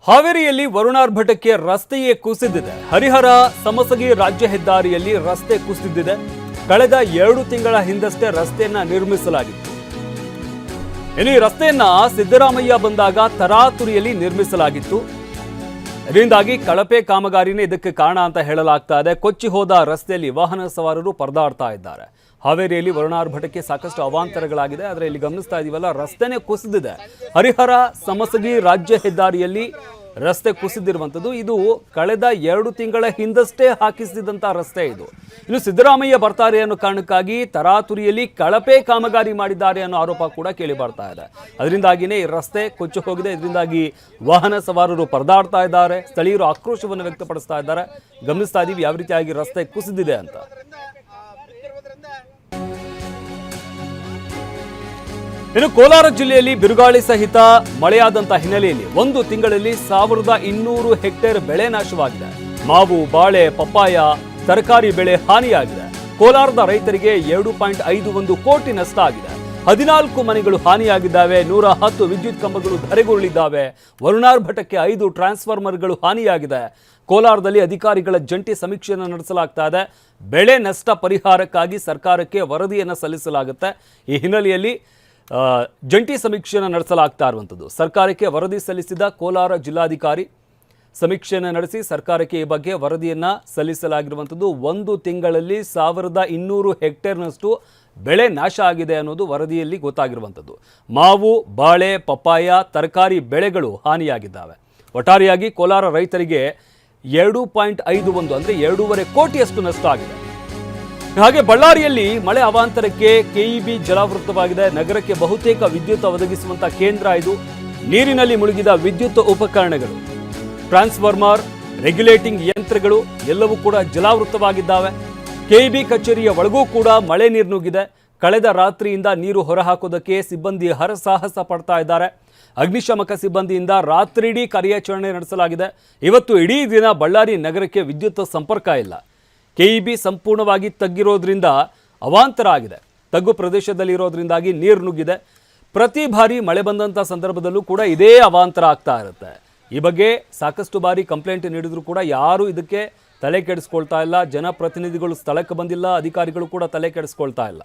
ಹಾವೇರಿಯಲ್ಲಿ ವರುಣಾರ್ಭಟಕ್ಕೆ ರಸ್ತೆಯೇ ಕುಸಿದಿದೆ. ಹರಿಹರ ಸಮಸಗಿ ರಾಜ್ಯ ಹೆದ್ದಾರಿಯಲ್ಲಿ ರಸ್ತೆ ಕುಸಿದಿದೆ. ಕಳೆದ 2 ತಿಂಗಳ ಹಿಂದಷ್ಟೇ ರಸ್ತೆಯನ್ನ ನಿರ್ಮಿಸಲಾಗಿತ್ತು. ಇನ್ನು ಈ ರಸ್ತೆಯನ್ನ ಸಿದ್ದರಾಮಯ್ಯ ಬಂದಾಗ ತರಾತುರಿಯಲ್ಲಿ ನಿರ್ಮಿಸಲಾಗಿತ್ತು. ಇದರಿಂದಾಗಿ ಕಳಪೆ ಕಾಮಗಾರಿನೇ ಇದಕ್ಕೆ ಕಾರಣ ಅಂತ ಹೇಳಲಾಗ್ತಾ ಇದೆ. ಕೊಚ್ಚಿ ಹೋದ ರಸ್ತೆಯಲ್ಲಿ ವಾಹನ ಸವಾರರು ಪರದಾಡ್ತಾ ಇದ್ದಾರೆ. ಹಾವೇರಿಯಲ್ಲಿ ವರುಣಾರ್ಭಟಕ್ಕೆ ಸಾಕಷ್ಟು ಅವಾಂತರಗಳಾಗಿದೆ. ಆದರೆ ಇಲ್ಲಿ ಗಮನಿಸ್ತಾ ಇದೀವಲ್ಲ, ರಸ್ತೆನೇ ಕುಸಿದಿದೆ. ಹರಿಹರ ಸಮಸಗಿ ರಾಜ್ಯ ಹೆದ್ದಾರಿಯಲ್ಲಿ ರಸ್ತೆ ಕುಸಿದಿರುವಂಥದ್ದು. ಇದು ಕಳೆದ 2 ತಿಂಗಳ ಹಿಂದಷ್ಟೇ ಹಾಕಿಸಿದಂಥ ರಸ್ತೆ ಇದು. ಇನ್ನು ಸಿದ್ದರಾಮಯ್ಯ ಬರ್ತಾರೆ ಅನ್ನೋ ಕಾರಣಕ್ಕಾಗಿ ತರಾತುರಿಯಲ್ಲಿ ಕಳಪೆ ಕಾಮಗಾರಿ ಮಾಡಿದ್ದಾರೆ ಅನ್ನೋ ಆರೋಪ ಕೂಡ ಕೇಳಿ ಬರ್ತಾ ಇದೆ. ಅದರಿಂದಾಗಿನೇ ಈ ರಸ್ತೆ ಕೊಚ್ಚಿ ಹೋಗಿದೆ. ಇದರಿಂದಾಗಿ ವಾಹನ ಸವಾರರು ಪರದಾಡ್ತಾ ಇದ್ದಾರೆ. ಸ್ಥಳೀಯರು ಆಕ್ರೋಶವನ್ನು ವ್ಯಕ್ತಪಡಿಸ್ತಾ ಇದ್ದಾರೆ. ಗಮನಿಸ್ತಾ ಇದೀವಿ ಯಾವ ರೀತಿಯಾಗಿ ರಸ್ತೆ ಕುಸಿದಿದೆ ಅಂತ. ಇನ್ನು ಕೋಲಾರ ಜಿಲ್ಲೆಯಲ್ಲಿ ಬಿರುಗಾಳಿ ಸಹಿತ ಮಳೆಯಾದಂತಹ ಹಿನ್ನೆಲೆಯಲ್ಲಿ 1 ತಿಂಗಳಲ್ಲಿ 1200 ಹೆಕ್ಟೇರ್ ಬೆಳೆ ನಾಶವಾಗಿದೆ. ಮಾವು, ಬಾಳೆ, ಪಪ್ಪಾಯ, ತರಕಾರಿ ಬೆಳೆ ಹಾನಿಯಾಗಿದೆ. ಕೋಲಾರದ ರೈತರಿಗೆ 2.51 ಕೋಟಿ ನಷ್ಟ ಆಗಿದೆ. 14 ಮನೆಗಳು ಹಾನಿಯಾಗಿದ್ದಾವೆ. 110 ವಿದ್ಯುತ್ ಕಂಬಗಳು ಧರೆಗುರುಳಿದ್ದಾವೆ. ವರುಣಾರ್ಭಟಕ್ಕೆ 5 ಟ್ರಾನ್ಸ್ಫಾರ್ಮರ್ಗಳು ಹಾನಿಯಾಗಿದೆ. ಕೋಲಾರದಲ್ಲಿ ಅಧಿಕಾರಿಗಳ ಜಂಟಿ ಸಮೀಕ್ಷೆಯನ್ನು ನಡೆಸಲಾಗ್ತಾ ಇದೆ. ಬೆಳೆ ನಷ್ಟ ಪರಿಹಾರಕ್ಕಾಗಿ ಸರ್ಕಾರಕ್ಕೆ ವರದಿಯನ್ನು ಸಲ್ಲಿಸಲಾಗುತ್ತೆ. ಈ ಹಿನ್ನೆಲೆಯಲ್ಲಿ ಜಂಟಿ ಸಮೀಕ್ಷೆಯನ್ನು ನಡೆಸಲಾಗ್ತಾ ಇರುವಂಥದ್ದು. ಸರ್ಕಾರಕ್ಕೆ ವರದಿ ಸಲ್ಲಿಸಿದ ಕೋಲಾರ ಜಿಲ್ಲಾಧಿಕಾರಿ ಸಮೀಕ್ಷೆಯನ್ನು ನಡೆಸಿ ಸರ್ಕಾರಕ್ಕೆ ಈ ಬಗ್ಗೆ ವರದಿಯನ್ನು ಸಲ್ಲಿಸಲಾಗಿರುವಂಥದ್ದು. 1 ತಿಂಗಳಲ್ಲಿ 1200 ಹೆಕ್ಟೇರ್ನಷ್ಟು ಬೆಳೆ ನಾಶ ಆಗಿದೆ ಅನ್ನೋದು ವರದಿಯಲ್ಲಿ ಗೊತ್ತಾಗಿರುವಂಥದ್ದು. ಮಾವು, ಬಾಳೆ, ಪಪ್ಪಾಯ, ತರಕಾರಿ ಬೆಳೆಗಳು ಹಾನಿಯಾಗಿದ್ದಾವೆ. ಒಟ್ಟಾರೆಯಾಗಿ ಕೋಲಾರ ರೈತರಿಗೆ 2.51 ಅಂದರೆ 2.5 ಕೋಟಿಯಷ್ಟು ನಷ್ಟ ಆಗಿದೆ. ಹಾಗೆ ಬಳ್ಳಾರಿಯಲ್ಲಿ ಮಳೆ ಅವಾಂತರಕ್ಕೆ ಕೆಇಬಿ ಜಲಾವೃತವಾಗಿದೆ. ನಗರಕ್ಕೆ ಬಹುತೇಕ ವಿದ್ಯುತ್ ಒದಗಿಸುವಂತಹ ಕೇಂದ್ರ ಇದು. ನೀರಿನಲ್ಲಿ ಮುಳುಗಿದ ವಿದ್ಯುತ್ ಉಪಕರಣಗಳು, ಟ್ರಾನ್ಸ್ಫಾರ್ಮರ್, ರೆಗ್ಯುಲೇಟಿಂಗ್ ಯಂತ್ರಗಳು ಎಲ್ಲವೂ ಕೂಡ ಜಲಾವೃತವಾಗಿದ್ದಾವೆ. ಕೆಇಬಿ ಕಚೇರಿಯ ಒಳಗೂ ಕೂಡ ಮಳೆ ನೀರು ನುಗ್ಗಿದೆ. ಕಳೆದ ರಾತ್ರಿಯಿಂದ ನೀರು ಹೊರಹಾಕೋದಕ್ಕೆ ಸಿಬ್ಬಂದಿ ಹರಸಾಹಸ ಪಡ್ತಾ ಇದ್ದಾರೆ. ಅಗ್ನಿಶಾಮಕ ಸಿಬ್ಬಂದಿಯಿಂದ ರಾತ್ರಿಯಿಡೀ ಕಾರ್ಯಾಚರಣೆ ನಡೆಸಲಾಗಿದೆ. ಇವತ್ತು ಇಡೀ ದಿನ ಬಳ್ಳಾರಿ ನಗರಕ್ಕೆ ವಿದ್ಯುತ್ ಸಂಪರ್ಕ ಇಲ್ಲ. ಕೆಇಬಿ ಸಂಪೂರ್ಣವಾಗಿ ತಗ್ಗಿರೋದ್ರಿಂದ ಅವಾಂತರ ಆಗಿದೆ. ತಗ್ಗು ಪ್ರದೇಶದಲ್ಲಿ ಇರೋದ್ರಿಂದಾಗಿ ನೀರು ನುಗ್ಗಿದೆ. ಪ್ರತಿ ಬಾರಿ ಮಳೆ ಬಂದಂಥ ಸಂದರ್ಭದಲ್ಲೂ ಕೂಡ ಇದೇ ಅವಾಂತರ ಆಗ್ತಾ ಇರುತ್ತೆ. ಈ ಬಗ್ಗೆ ಸಾಕಷ್ಟು ಬಾರಿ ಕಂಪ್ಲೇಂಟ್ ನೀಡಿದ್ರು ಕೂಡ ಯಾರೂ ಇದಕ್ಕೆ ತಲೆ ಕೆಡಿಸ್ಕೊಳ್ತಾ ಇಲ್ಲ. ಜನಪ್ರತಿನಿಧಿಗಳು ಸ್ಥಳಕ್ಕೆ ಬಂದಿಲ್ಲ, ಅಧಿಕಾರಿಗಳು ಕೂಡ ತಲೆ ಕೆಡಿಸ್ಕೊಳ್ತಾ ಇಲ್ಲ.